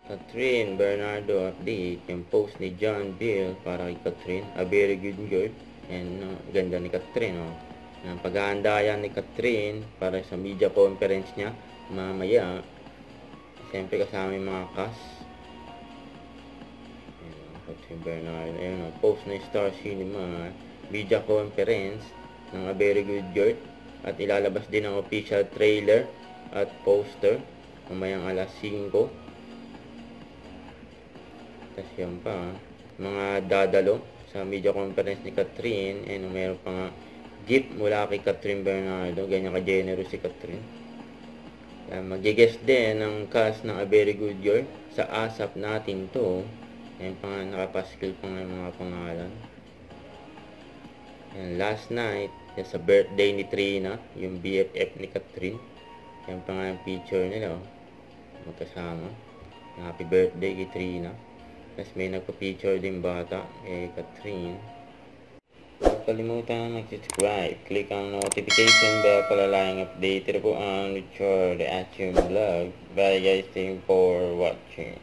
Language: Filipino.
Catherine Bernardo update. Yung post ni John Bill para kay Catherine. A very good girl. And ganda ni Catherine. Ang paghahanda yan ni Catherine para sa media conference niya mamaya. Siyempre kasama yung mga cast. Catherine Bernardo. Ayun, post na Star Cinema. Media conference ng A Very Good Girl. At ilalabas din ang official trailer at poster mamayang alas 5. Tapos yan pa, mga dadalo sa media conference ni Catherine. And mayroon pa nga gift mula kay Catherine Bernardo. Ganyan ka-generous si Catherine. Mag-guest din ang cast ng A Very Good Girl sa ASAP natin to. Yan pa nga, nakapaskil pa nga yung mga pangalan. And last night, sa birthday ni Trina, yung BFF ni Catherine. Yan pa nga yung picture nila, magkasama. Happy birthday kay Trina. Tapos may nagpa-picture din bata kay Catherine. Huwag kalimutan mag-subscribe. Click ang notification bell para laging updated po ang Richard the Action Vlog. Bye guys, thank you for watching.